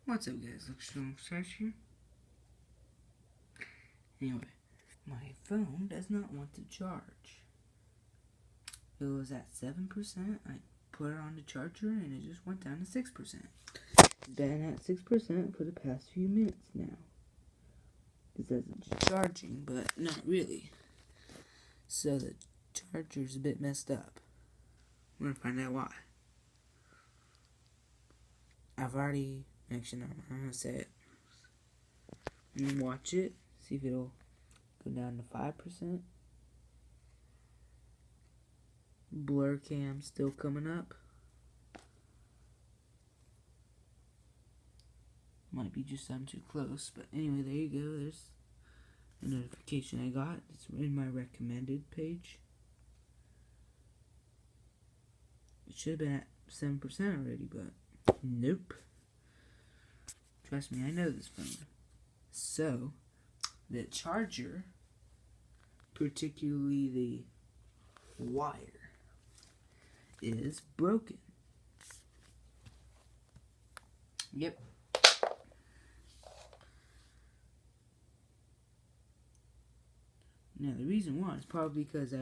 What's up, guys? Extreme Search here. Anyway, my phone does not want to charge. It was at 7%. I put it on the charger and it just went down to 6%. It's been at 6% for the past few minutes now. It says it's charging, but not really. So the charger's a bit messed up. We're gonna find out why. Actually, no, I'm gonna say it. I'm gonna watch it, see if it'll go down to 5%. Blur cam still coming up. Might be just I'm too close, but anyway, there you go. There's a notification I got. It's in my recommended page. It should have been at 7% already, but nope. Trust me, I know this phone. So, the charger, particularly the wire, is broken. Yep. Now, the reason why is probably because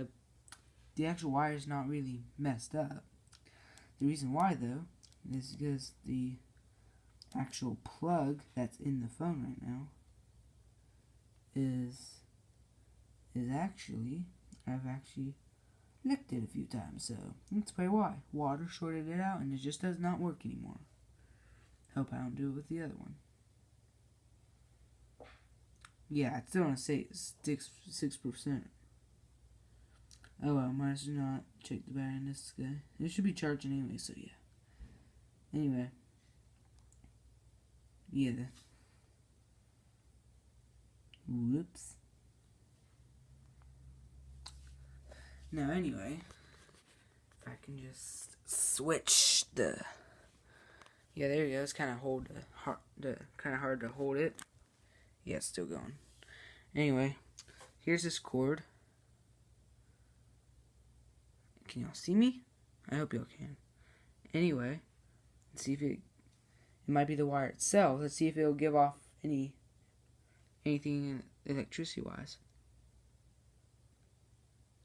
the actual wire is not really messed up. The reason why, though, is because the actual plug that's in the phone right now is actually, I've actually licked it a few times, so that's probably why. Water shorted it out and it just does not work anymore. Hope I don't do it with the other one. Yeah, it's still gonna say 6%. Oh well, might as well not check the battery in this guy. It should be charging anyway, so yeah. Anyway. Yeah. Whoops. Now anyway, if I can just switch the. Yeah, there you go. It's kind of kind of hard to hold it. Yeah, it's still going. Anyway, here's this cord. Can y'all see me? I hope y'all can. Anyway, let's see if it might be the wire itself. Let's see if it'll give off anything electricity wise.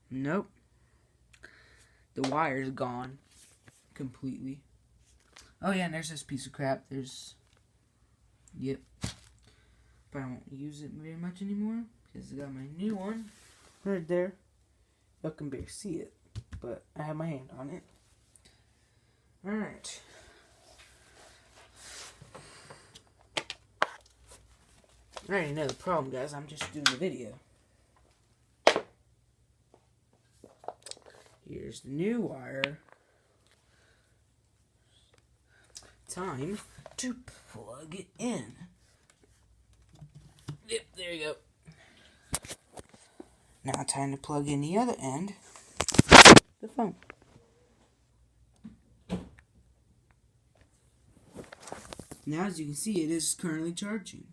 Nope. The wire's gone completely. Oh yeah, and there's this piece of crap. Yep. But I won't use it very much anymore because I got my new one right there. Y'all can barely see it, but I have my hand on it. Alright. I already know the problem, guys. I'm just doing the video. Here's the new wire. Time to plug it in. Yep, there you go. Now time to plug in the other end. The phone. Now as you can see, it is currently charging.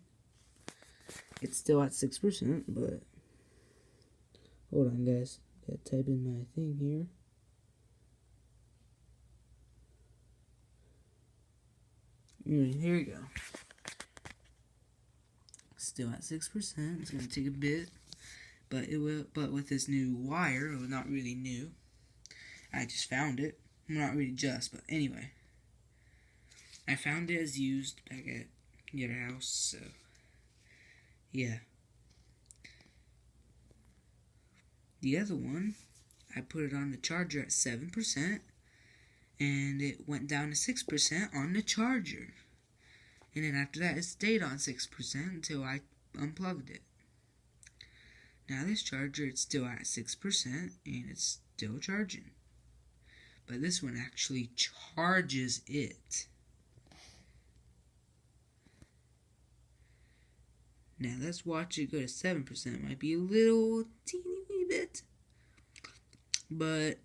It's still at 6%, but hold on, guys. Gotta type in my thing here. Here we go. Still at 6%. It's gonna take a bit, but it will. But with this new wire, it was not really new. I just found it. Well, not really just, but anyway, I found it as used back at your house. So yeah. The other one, I put it on the charger at 7%, and it went down to 6% on the charger. And then after that, it stayed on 6% until I unplugged it. Now this charger, it's still at 6%, and it's still charging. But this one actually charges it. Now let's watch it go to 7%. Might be a little teeny wee bit, but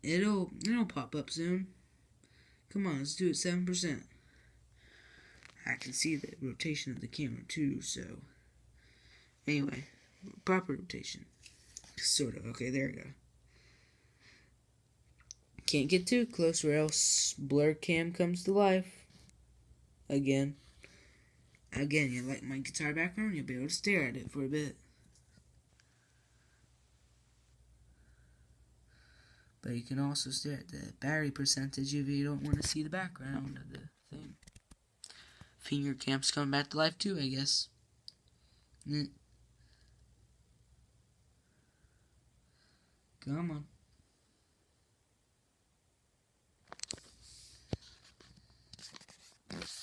it'll pop up soon. Come on, let's do it 7%. I can see the rotation of the camera too, so anyway, proper rotation. Sort of. Okay, there we go. Can't get too close or else blur cam comes to life again. Again, you like my guitar background, you'll be able to stare at it for a bit. But you can also stare at the battery percentage if you don't want to see the background of the thing. Finger camp's coming back to life too, I guess. Come on.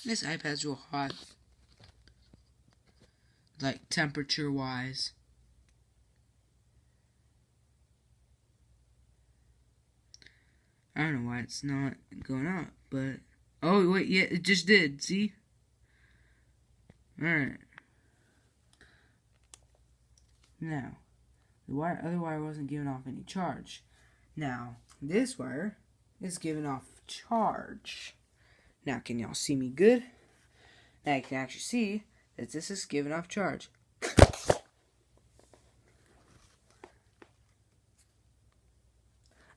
This iPad's real hot. Like, temperature-wise. I don't know why it's not going up, but... Oh, wait, yeah, it just did, see? Alright. Now, the other wire wasn't giving off any charge. Now, this wire is giving off charge. Now, can y'all see me good? Now you can actually see that this is giving off charge.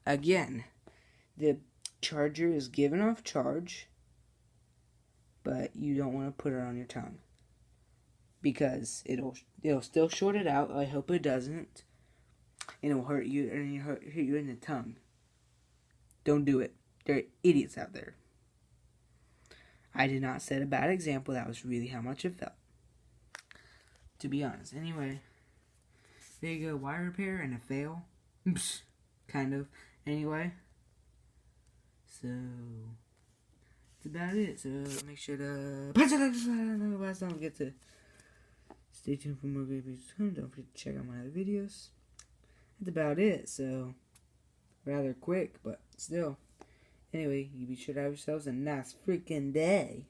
Again, the charger is giving off charge, but you don't want to put it on your tongue because it'll still short it out. I hope it doesn't, and it'll hurt you and hurt you in the tongue. Don't do it. There are idiots out there. I did not set a bad example. That was really how much it felt, to be honest. Anyway, there you go. Wire repair and a fail. Kind of. Anyway, so that's about it. So make sure to punch it like this. Don't forget to stay tuned for more videos. Don't forget to check out my other videos. That's about it. So rather quick, but still. Anyway, you be sure to have yourselves a nice freaking day.